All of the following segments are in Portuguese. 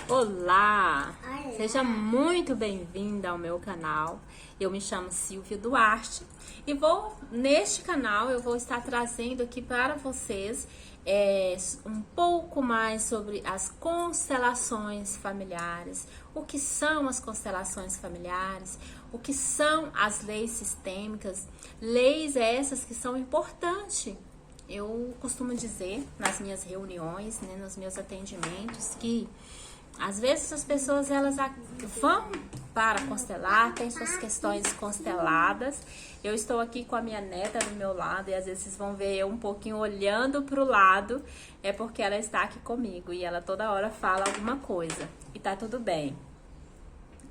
Olá! Seja muito bem-vinda ao meu canal. Eu me chamo Silvia Duarte e neste canal eu vou estar trazendo aqui para vocês um pouco mais sobre as constelações familiares, o que são as constelações familiares, o que são as leis sistêmicas, leis essas que são importantes. Eu costumo dizer nas minhas reuniões, nos meus atendimentos, que às vezes as pessoas elas vão para constelar, tem suas questões consteladas. Eu estou aqui com a minha neta do meu lado e às vezes vocês vão ver eu um pouquinho olhando para o lado, é porque ela está aqui comigo e ela toda hora fala alguma coisa e tá tudo bem.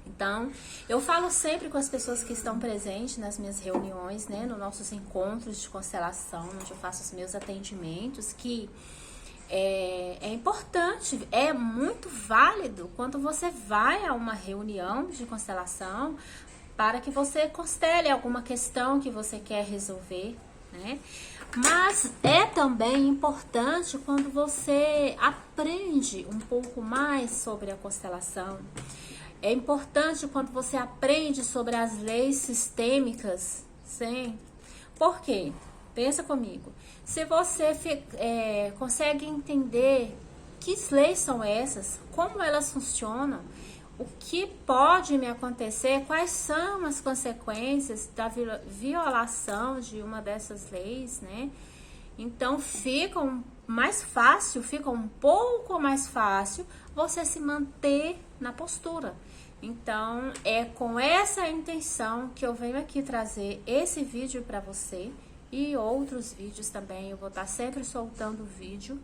Então, eu falo sempre com as pessoas que estão presentes nas minhas reuniões, nos nossos encontros de constelação, onde eu faço os meus atendimentos, que é importante, é muito válido quando você vai a uma reunião de constelação para que você constele alguma questão que você quer resolver, né? Mas é também importante quando você aprende um pouco mais sobre a constelação. É importante quando você aprende sobre as leis sistêmicas, sim. Por quê? Pensa comigo. Se você consegue entender que leis são essas, como elas funcionam, o que pode me acontecer, quais são as consequências da violação de uma dessas leis, né? Então fica um pouco mais fácil você se manter na postura. Então é com essa intenção que eu venho aqui trazer esse vídeo para você e outros vídeos também. Eu vou estar sempre soltando vídeo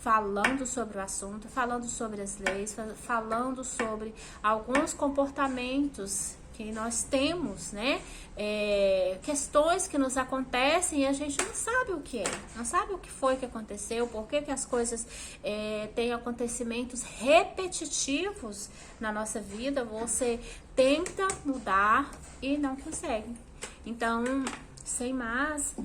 falando sobre o assunto, falando sobre as leis, falando sobre alguns comportamentos que nós temos, né? Questões que nos acontecem e a gente não sabe o que é, não sabe o que foi que aconteceu, por que as coisas têm acontecimentos repetitivos na nossa vida. Você tenta mudar e não consegue. Então, sem mais,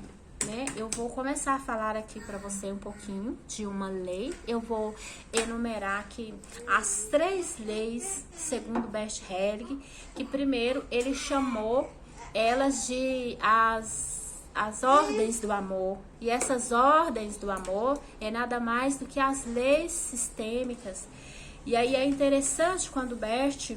eu vou começar a falar aqui para você um pouquinho de uma lei. Eu vou enumerar aqui as 3 leis segundo Bert Helling, que primeiro ele chamou elas de as ordens do amor. E essas ordens do amor é nada mais do que as leis sistêmicas. E aí é interessante quando Bert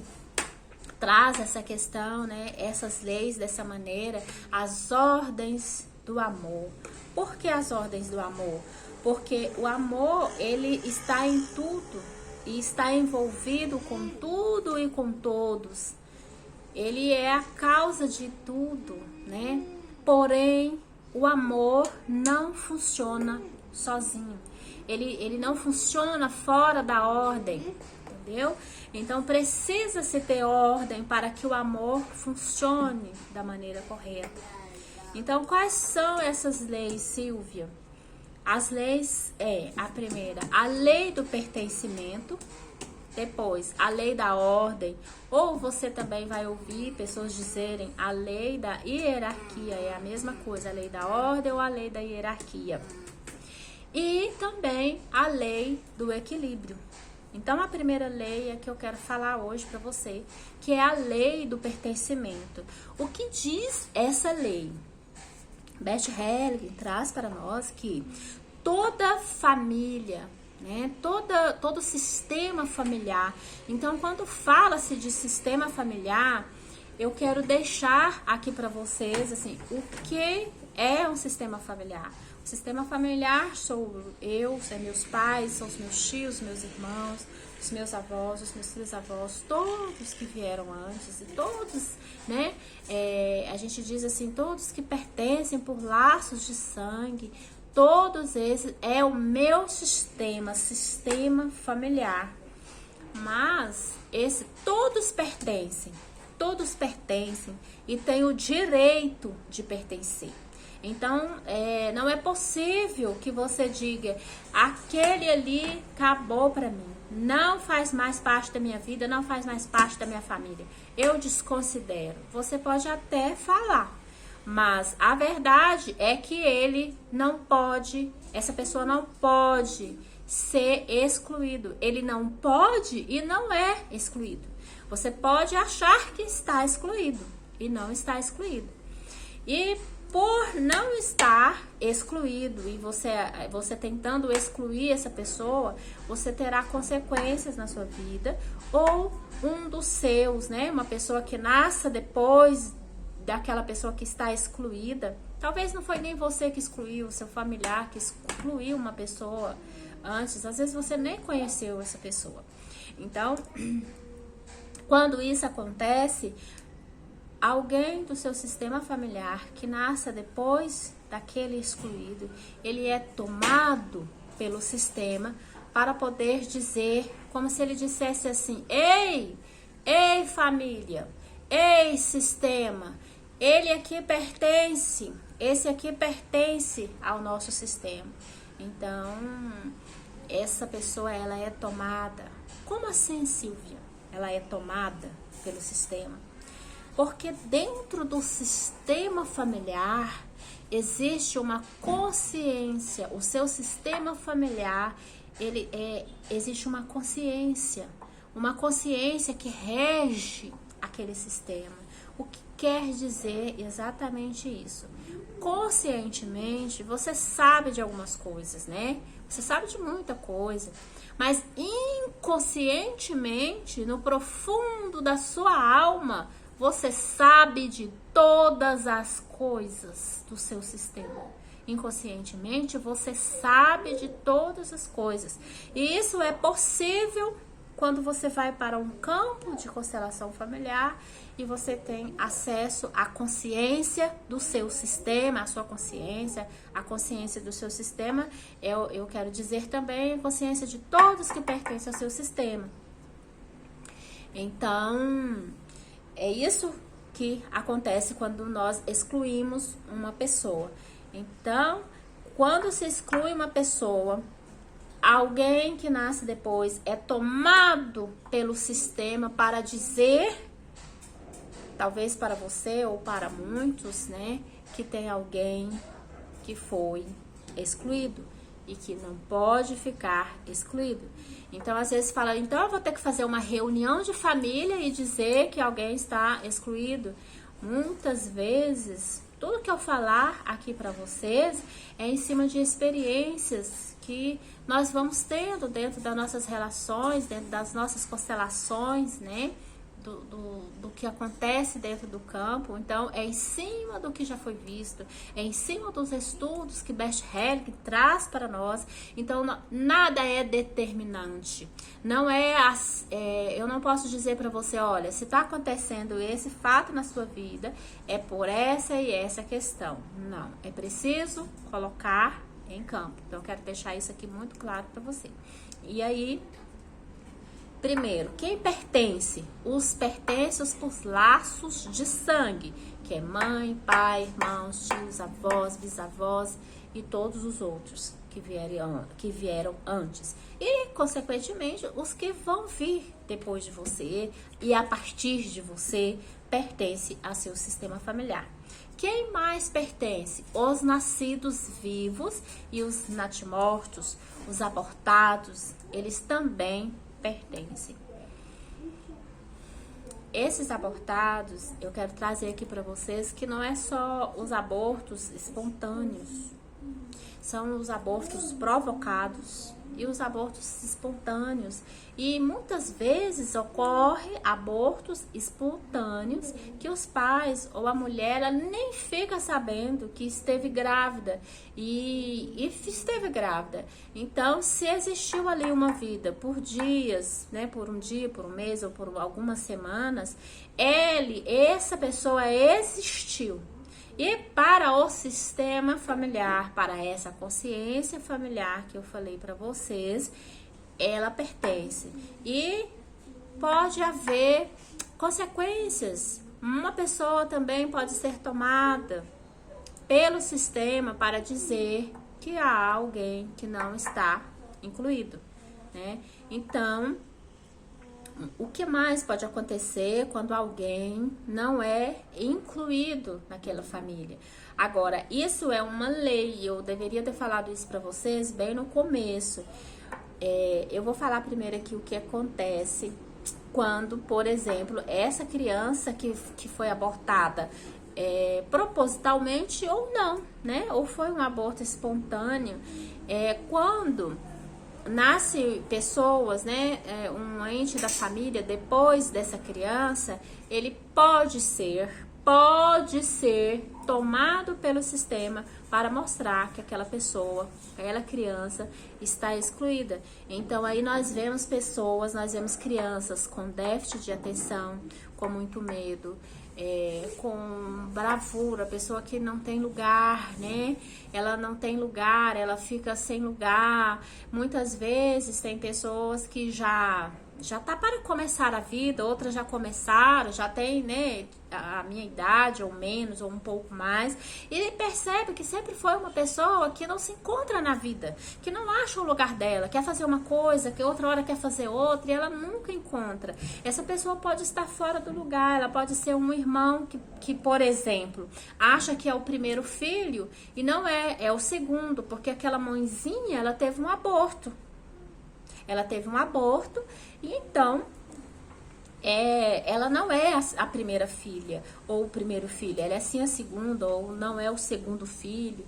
traz essa questão, essas leis dessa maneira, as ordens do amor. Por que as ordens do amor? Porque o amor, ele está em tudo e está envolvido com tudo e com todos. Ele é a causa de tudo, né? Porém, o amor não funciona sozinho. Ele não funciona fora da ordem, entendeu? Então, precisa-se ter ordem para que o amor funcione da maneira correta. Então, quais são essas leis, Silvia? As leis a primeira, a lei do pertencimento, depois a lei da ordem, ou você também vai ouvir pessoas dizerem a lei da hierarquia, é a mesma coisa, a lei da ordem ou a lei da hierarquia. E também a lei do equilíbrio. Então, a primeira lei é que eu quero falar hoje para você, que é a lei do pertencimento. O que diz essa lei? Bert Helling traz para nós que toda família, todo sistema familiar. Então, quando fala-se de sistema familiar, eu quero deixar aqui para vocês assim, o que é um sistema familiar. O sistema familiar sou eu, são meus pais, são os meus tios, meus irmãos, os meus avós, os meus trisavós, todos que vieram antes e todos, a gente diz assim, todos que pertencem por laços de sangue, todos esses é o meu sistema familiar. Mas todos pertencem e têm o direito de pertencer. Então, não é possível que você diga, aquele ali acabou para mim, não faz mais parte da minha vida, não faz mais parte da minha família, eu desconsidero. Você pode até falar, mas a verdade é que ele não pode, essa pessoa não pode ser excluído. Ele não pode e não é excluído. Você pode achar que está excluído e não está excluído. E por não estar excluído e você tentando excluir essa pessoa, você terá consequências na sua vida, ou um dos seus, né? Uma pessoa que nasça depois daquela pessoa que está excluída. Talvez não foi nem você que excluiu, seu familiar que excluiu uma pessoa antes. Às vezes você nem conheceu essa pessoa. Então, quando isso acontece, alguém do seu sistema familiar que nasça depois daquele excluído, ele é tomado pelo sistema para poder dizer, como se ele dissesse assim: ei família, ei sistema, ele aqui pertence, esse aqui pertence ao nosso sistema. Então, essa pessoa, ela é tomada. Como assim, Silvia? Ela é tomada pelo sistema. Porque dentro do sistema familiar existe uma consciência. O seu sistema familiar, existe uma consciência que rege aquele sistema. O que quer dizer exatamente isso? Conscientemente, você sabe de algumas coisas, né? Você sabe de muita coisa. Mas inconscientemente, no profundo da sua alma, você sabe de todas as coisas do seu sistema. Inconscientemente, você sabe de todas as coisas. E isso é possível quando você vai para um campo de constelação familiar e você tem acesso à consciência do seu sistema, a sua consciência, a consciência do seu sistema. Eu quero dizer também a consciência de todos que pertencem ao seu sistema. Então, é isso que acontece quando nós excluímos uma pessoa. Então, quando se exclui uma pessoa, alguém que nasce depois é tomado pelo sistema para dizer, talvez para você ou para muitos, né, que tem alguém que foi excluído e que não pode ficar excluído. Então, às vezes fala, então eu vou ter que fazer uma reunião de família e dizer que alguém está excluído. Muitas vezes, tudo que eu falar aqui para vocês é em cima de experiências que nós vamos tendo dentro das nossas relações, dentro das nossas constelações, né? Do que acontece dentro do campo. Então, é em cima do que já foi visto, é em cima dos estudos que Bert Hellinger traz para nós. Então, nada é determinante. Não eu não posso dizer para você, olha, se está acontecendo esse fato na sua vida, é por essa e essa questão. Não, é preciso colocar em campo. Então, eu quero deixar isso aqui muito claro para você. E aí, primeiro, quem pertence? Os pertences por laços de sangue, que é mãe, pai, irmãos, tios, avós, bisavós e todos os outros que vieram antes. E, consequentemente, os que vão vir depois de você e a partir de você pertence ao seu sistema familiar. Quem mais pertence? Os nascidos vivos e os natimortos, os abortados, eles também pertencem. Esses abortados, eu quero trazer aqui para vocês que não é só os abortos espontâneos, são os abortos provocados e os abortos espontâneos. E muitas vezes ocorre abortos espontâneos que os pais ou a mulher ela nem fica sabendo que esteve grávida e esteve grávida. Então, se existiu ali uma vida por dias, né, por um dia, por um mês ou por algumas semanas, essa pessoa existiu. E para o sistema familiar, para essa consciência familiar que eu falei para vocês, ela pertence. E pode haver consequências. Uma pessoa também pode ser tomada pelo sistema para dizer que há alguém que não está incluído, né? Então, o que mais pode acontecer quando alguém não é incluído naquela família? Agora, isso é uma lei, eu deveria ter falado isso para vocês bem no começo. Eu vou falar primeiro aqui o que acontece quando, por exemplo, essa criança que foi abortada propositalmente ou não, né? Ou foi um aborto espontâneo. Quando nasce pessoas, né? Um ente da família depois dessa criança, ele pode ser tomado pelo sistema para mostrar que aquela pessoa, aquela criança está excluída. Então aí nós vemos crianças com déficit de atenção, com muito medo, com bravura, pessoa que não tem lugar, né? Ela não tem lugar, ela fica sem lugar. Muitas vezes tem pessoas que já tá para começar a vida, outras já começaram, já tem, né, a minha idade, ou menos, ou um pouco mais, e ele percebe que sempre foi uma pessoa que não se encontra na vida, que não acha o lugar dela, quer fazer uma coisa, que outra hora quer fazer outra, e ela nunca encontra. Essa pessoa pode estar fora do lugar, ela pode ser um irmão que por exemplo, acha que é o primeiro filho, e não é o segundo, porque aquela mãezinha, ela teve um aborto. E então ela não é a primeira filha ou o primeiro filho, ela é sim a segunda, ou não é o segundo filho,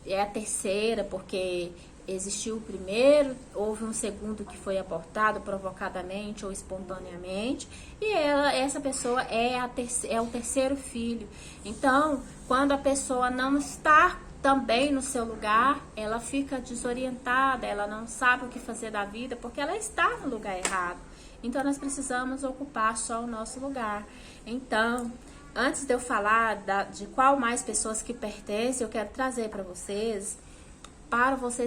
é a terceira, porque existiu o primeiro, houve um segundo que foi abortado provocadamente ou espontaneamente, e essa pessoa é o terceiro filho. Então, quando a pessoa não está também no seu lugar, ela fica desorientada, ela não sabe o que fazer da vida, porque ela está no lugar errado. Então, nós precisamos ocupar só o nosso lugar. Então, antes de eu falar de qual mais pessoas que pertencem, eu quero trazer para vocês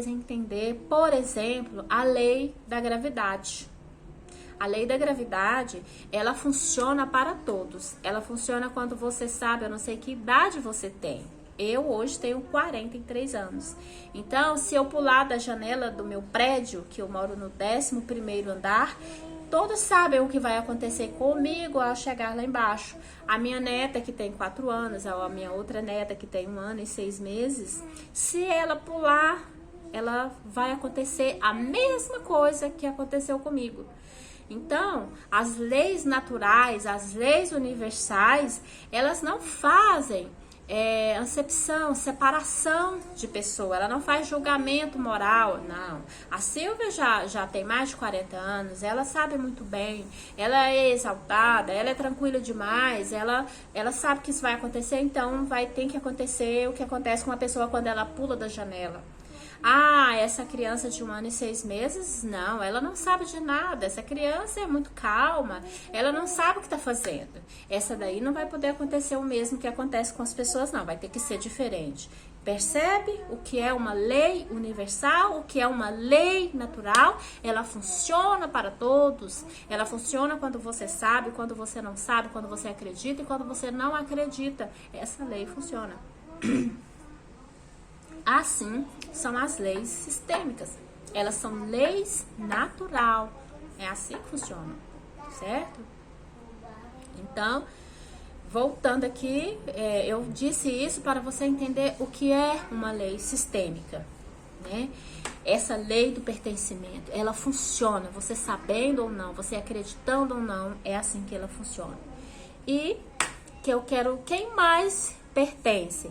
entender, por exemplo, a lei da gravidade. A lei da gravidade, ela funciona para todos. Ela funciona quando você sabe, eu não sei que idade você tem. Eu hoje tenho 43 anos. Então, se eu pular da janela do meu prédio, que eu moro no 11º andar, todos sabem o que vai acontecer comigo ao chegar lá embaixo. A minha neta, que tem 4 anos, ou a minha outra neta, que tem 1 ano e 6 meses, se ela pular, ela vai acontecer a mesma coisa que aconteceu comigo. Então, as leis naturais, as leis universais, elas não fazem acepção, separação de pessoa, ela não faz julgamento moral, não. A Silvia já tem mais de 40 anos, ela sabe muito bem, ela é exaltada, ela é tranquila demais, ela sabe que isso vai acontecer, então tem que acontecer o que acontece com uma pessoa quando ela pula da janela. Essa criança de 1 ano e 6 meses, não, ela não sabe de nada, essa criança é muito calma, ela não sabe o que está fazendo. Essa daí não vai poder acontecer o mesmo que acontece com as pessoas, não, vai ter que ser diferente. Percebe o que é uma lei universal, o que é uma lei natural? Ela funciona para todos, ela funciona quando você sabe, quando você não sabe, quando você acredita e quando você não acredita. Essa lei funciona. Assim são as leis sistêmicas. Elas são leis natural. É assim que funciona, certo? Então, voltando aqui, eu disse isso para você entender o que é uma lei sistêmica, né? Essa lei do pertencimento, ela funciona, você sabendo ou não, você acreditando ou não, é assim que ela funciona. E que eu quero, quem mais pertence?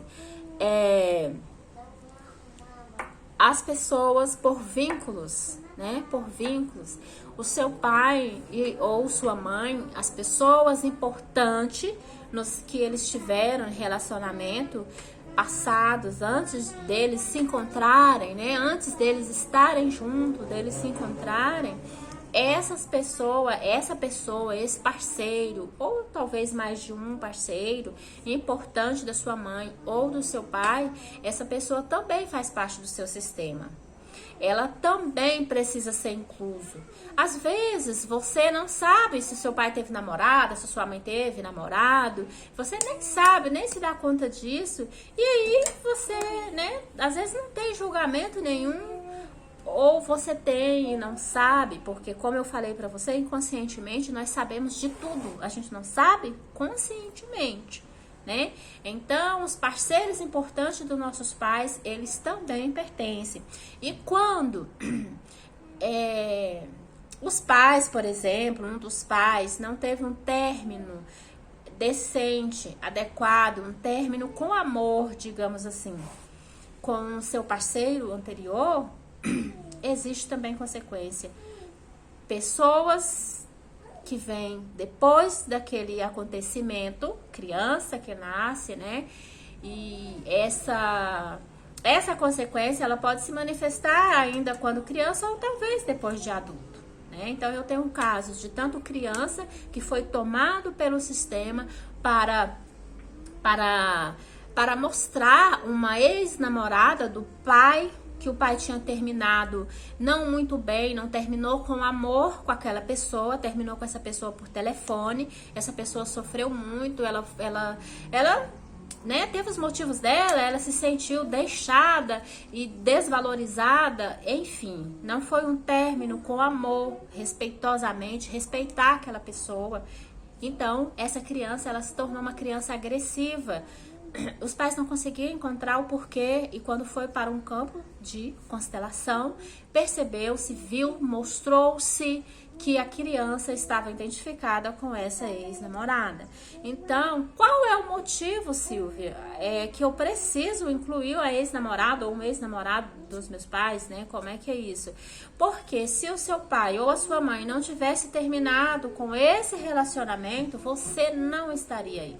As pessoas por vínculos, né? Por vínculos. O seu pai ou sua mãe, as pessoas importantes que eles tiveram em relacionamento passados, antes deles se encontrarem, né? Antes deles estarem juntos, deles se encontrarem. Essa pessoa, esse parceiro, ou talvez mais de um parceiro importante da sua mãe ou do seu pai, essa pessoa também faz parte do seu sistema. Ela também precisa ser incluso. Às vezes, você não sabe se seu pai teve namorada, se sua mãe teve namorado, você nem sabe, nem se dá conta disso, e aí você, né, às vezes não tem julgamento nenhum, ou você tem e não sabe, porque como eu falei pra você, inconscientemente nós sabemos de tudo, a gente não sabe conscientemente, né? Então, os parceiros importantes dos nossos pais, eles também pertencem. E quando os pais, por exemplo, um dos pais não teve um término decente, adequado, um término com amor, digamos assim, com o seu parceiro anterior, existe também consequência. Pessoas que vêm depois daquele acontecimento, criança que nasce, né? E essa consequência, ela pode se manifestar ainda quando criança ou talvez depois de adulto, né? Então, eu tenho casos de tanto criança que foi tomado pelo sistema para mostrar uma ex-namorada do pai, que o pai tinha terminado não muito bem, não terminou com amor com aquela pessoa, terminou com essa pessoa por telefone, essa pessoa sofreu muito, ela né, teve os motivos dela, ela se sentiu deixada e desvalorizada, enfim, não foi um término com amor, respeitosamente, respeitar aquela pessoa. Então, essa criança, ela se tornou uma criança agressiva. Os pais não conseguiam encontrar o porquê e quando foi para um campo de constelação, percebeu-se, viu, mostrou-se que a criança estava identificada com essa ex-namorada. Então, qual é o motivo, Silvia, que eu preciso incluir a ex-namorada ou um ex-namorado dos meus pais, né? Como é que é isso? Porque se o seu pai ou a sua mãe não tivesse terminado com esse relacionamento, você não estaria aí.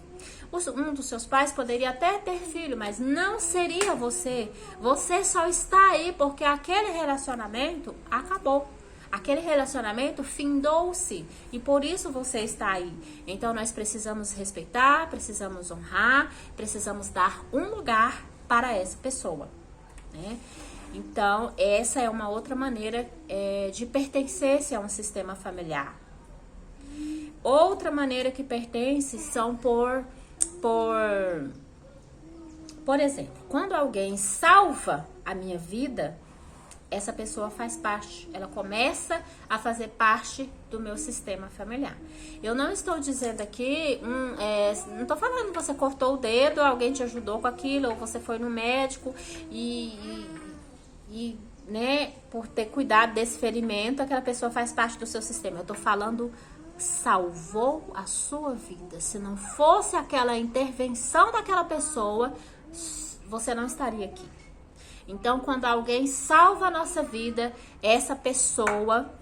Um dos seus pais poderia até ter filho, mas não seria você. Você só está aí porque aquele relacionamento acabou. Aquele relacionamento findou-se e por isso você está aí. Então nós precisamos respeitar, precisamos honrar, precisamos dar um lugar para essa pessoa, né? Então essa é uma outra maneira de pertencer-se a um sistema familiar. Outra maneira que pertence são por exemplo, quando alguém salva a minha vida, essa pessoa faz parte, ela começa a fazer parte do meu sistema familiar. Eu não estou dizendo aqui, não estou falando que você cortou o dedo, alguém te ajudou com aquilo, ou você foi no médico e né, por ter cuidado desse ferimento, aquela pessoa faz parte do seu sistema. Eu estou falando, salvou a sua vida. Se não fosse aquela intervenção daquela pessoa, você não estaria aqui. Então, quando alguém salva a nossa vida, essa pessoa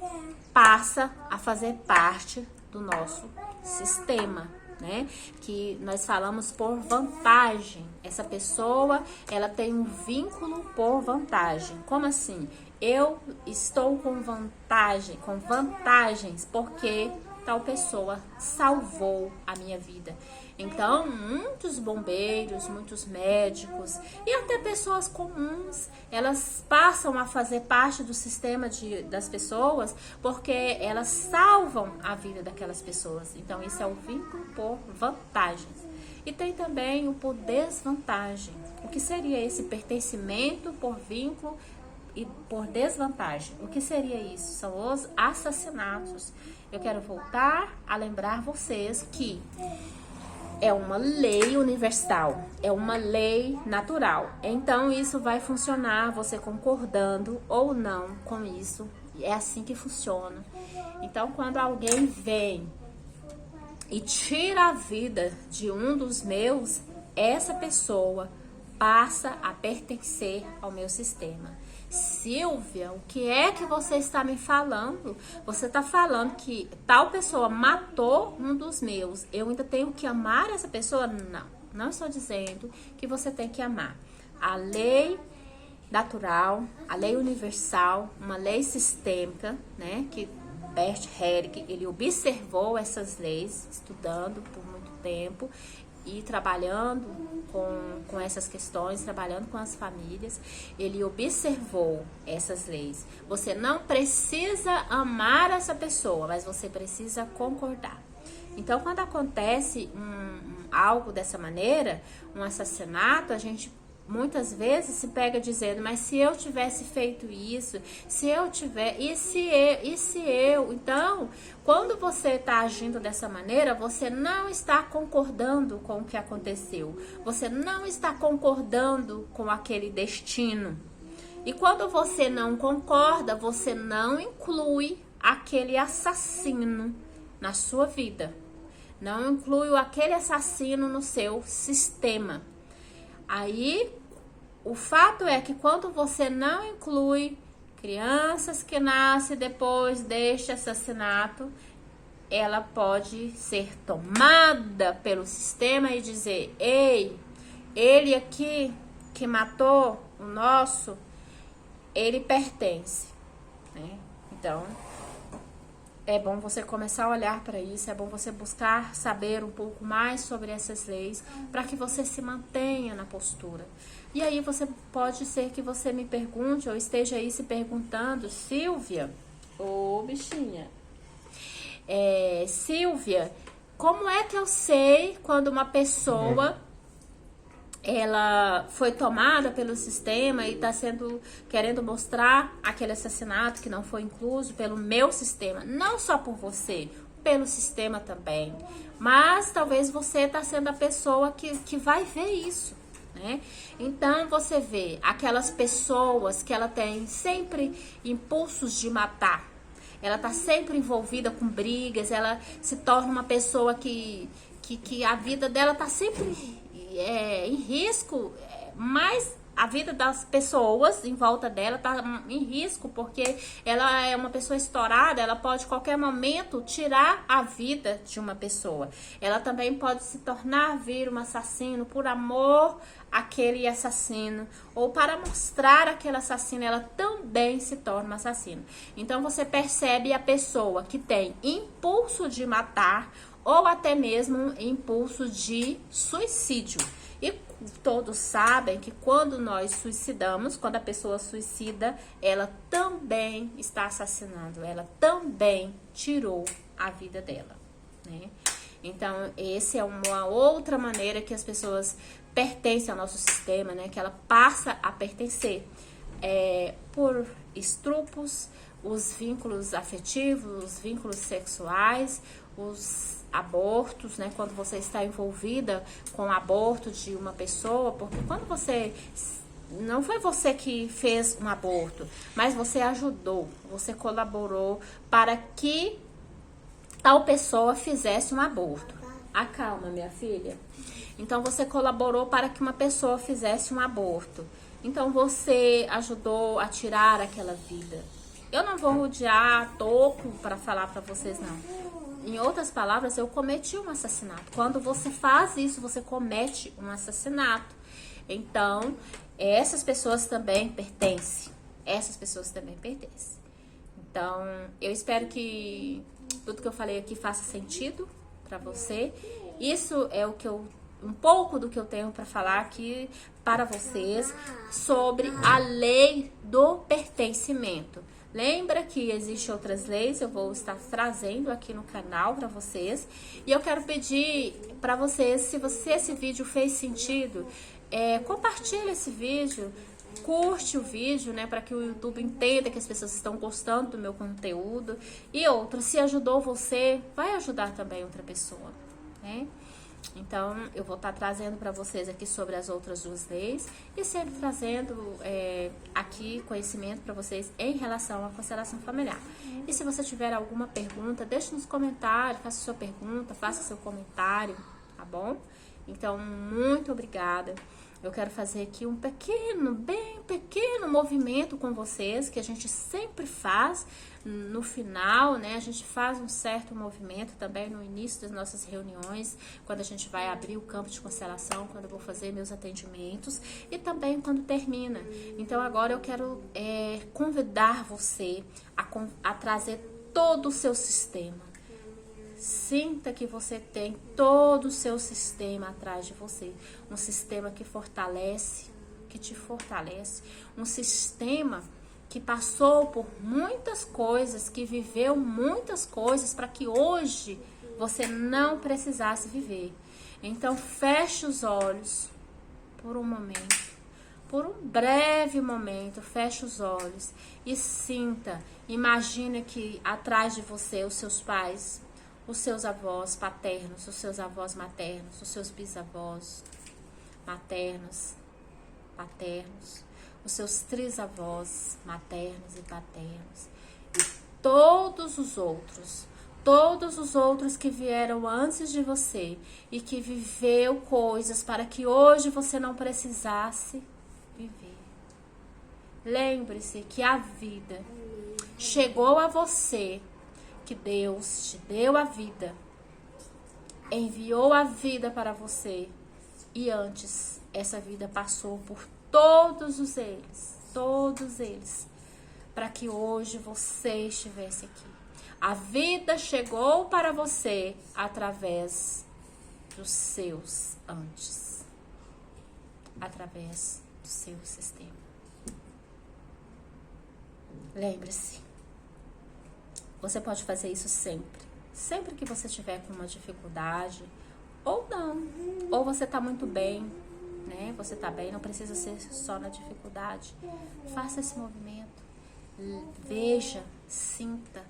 passa a fazer parte do nosso sistema, né? Que nós falamos por vantagem. Essa pessoa, ela tem um vínculo por vantagem. Como assim? Eu estou com vantagens, porque tal pessoa salvou a minha vida. Então, muitos bombeiros, muitos médicos e até pessoas comuns, elas passam a fazer parte do sistema das pessoas porque elas salvam a vida daquelas pessoas. Então, isso é o vínculo por vantagens. E tem também o por desvantagem. O que seria esse pertencimento por vínculo e por desvantagem? O que seria isso? São os assassinatos. Eu quero voltar a lembrar vocês que é uma lei universal, é uma lei natural. Então, isso vai funcionar, você concordando ou não com isso. É assim que funciona. Então, quando alguém vem e tira a vida de um dos meus, essa pessoa passa a pertencer ao meu sistema. Silvia, o que é que você está me falando? Você está falando que tal pessoa matou um dos meus. Eu ainda tenho que amar essa pessoa? Não, não estou dizendo que você tem que amar. A lei natural, a lei universal, uma lei sistêmica, né? Que Bert Hellinger, ele observou essas leis, estudando por muito tempo e trabalhando com essas questões, trabalhando com as famílias. Ele observou essas leis. Você não precisa amar essa pessoa, mas você precisa concordar. Então, quando acontece algo dessa maneira, um assassinato, a gente muitas vezes se pega dizendo, mas se eu tivesse feito isso, se eu tiver, e se eu? Então, quando você está agindo dessa maneira, você não está concordando com o que aconteceu. Você não está concordando com aquele destino. E quando você não concorda, você não inclui aquele assassino na sua vida. Não inclui aquele assassino no seu sistema. Aí, o fato é que quando você não inclui crianças que nascem depois deste assassinato, ela pode ser tomada pelo sistema e dizer: ei, ele aqui que matou o nosso, ele pertence, né? Então, é bom você começar a olhar para isso, é bom você buscar saber um pouco mais sobre essas leis, para que você se mantenha na postura. E aí pode ser que você me pergunte, ou esteja aí se perguntando: Silvia, ô bichinha, Silvia, como é que eu sei quando uma pessoa ela foi tomada pelo sistema e está querendo mostrar aquele assassinato que não foi incluso pelo meu sistema, não só por você, pelo sistema também, mas talvez você está sendo a pessoa que vai ver isso, né? Então você vê aquelas pessoas que ela tem sempre impulsos de matar, ela tá sempre envolvida com brigas, ela se torna uma pessoa que a vida dela tá sempre em risco, mas a vida das pessoas em volta dela tá em risco, porque ela é uma pessoa estourada, ela pode a qualquer momento tirar a vida de uma pessoa. Ela também pode se tornar um assassino por amor àquele assassino, ou para mostrar aquele assassino, ela também se torna um assassino. Então você percebe a pessoa que tem impulso de matar, ou até mesmo impulso de suicídio. E todos sabem que quando nós suicidamos, quando a pessoa suicida, ela também está assassinando, ela também tirou a vida dela, né? Então, essa é uma outra maneira que as pessoas pertencem ao nosso sistema, né? Que ela passa a pertencer por estrupos, os vínculos afetivos, os vínculos sexuais, os abortos, né? Quando você está envolvida com o aborto de uma pessoa, porque quando você não foi você que fez um aborto, mas você ajudou, você colaborou para que tal pessoa fizesse um aborto. Acalma, minha filha. Então você colaborou para que uma pessoa fizesse um aborto. Então você ajudou a tirar aquela vida. Eu não vou rodear toco para falar para vocês, não. Em outras palavras, eu cometi um assassinato. Quando você faz isso, você comete um assassinato. Então, essas pessoas também pertencem. Essas pessoas também pertencem. Então, eu espero que tudo que eu falei aqui faça sentido para você. Isso é um pouco do que eu tenho para falar aqui para vocês sobre a lei do pertencimento. Lembra que existem outras leis, eu vou estar trazendo aqui no canal para vocês. E eu quero pedir para vocês, se esse vídeo fez sentido, compartilhe esse vídeo, curte o vídeo, né, para que o YouTube entenda que as pessoas estão gostando do meu conteúdo. E outra, se ajudou você, vai ajudar também outra pessoa, né? Então, eu vou estar trazendo para vocês aqui sobre as outras duas leis e sempre trazendo aqui conhecimento para vocês em relação à constelação familiar. E se você tiver alguma pergunta, deixe nos comentários, faça sua pergunta, faça seu comentário, tá bom? Então, muito obrigada. Eu quero fazer aqui um bem pequeno movimento com vocês, que a gente sempre faz no final, né? A gente faz um certo movimento também no início das nossas reuniões, quando a gente vai abrir o campo de constelação, quando eu vou fazer meus atendimentos e também quando termina. Então agora eu quero convidar você a trazer todo o seu sistema. Sinta que você tem todo o seu sistema atrás de você. Um sistema que fortalece, que te fortalece. Um sistema que passou por muitas coisas, que viveu muitas coisas para que hoje você não precisasse viver. Então feche os olhos por um momento. Por um breve momento, feche os olhos e sinta. Imagine que atrás de você os seus pais, os seus avós paternos, os seus avós maternos, os seus bisavós maternos, paternos, os seus trisavós maternos e paternos e todos os outros que vieram antes de você e que viveu coisas para que hoje você não precisasse viver. Lembre-se que a vida chegou a você, que Deus te deu a vida, enviou a vida para você e antes essa vida passou por todos eles, para que hoje você estivesse aqui. A vida chegou para você através dos seus antes, através do seu sistema. Lembre-se, você pode fazer isso sempre que você tiver com uma dificuldade, ou não, ou você tá muito bem, né? Você tá bem, não precisa ser só na dificuldade. Faça esse movimento, veja, sinta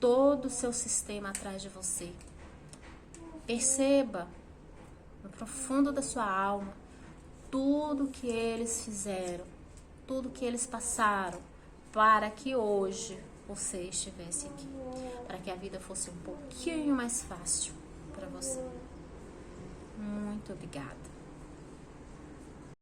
todo o seu sistema atrás de você. Perceba no profundo da sua alma tudo que eles fizeram, tudo que eles passaram para que hoje você estivesse aqui, para que a vida fosse um pouquinho mais fácil para você. Muito obrigada.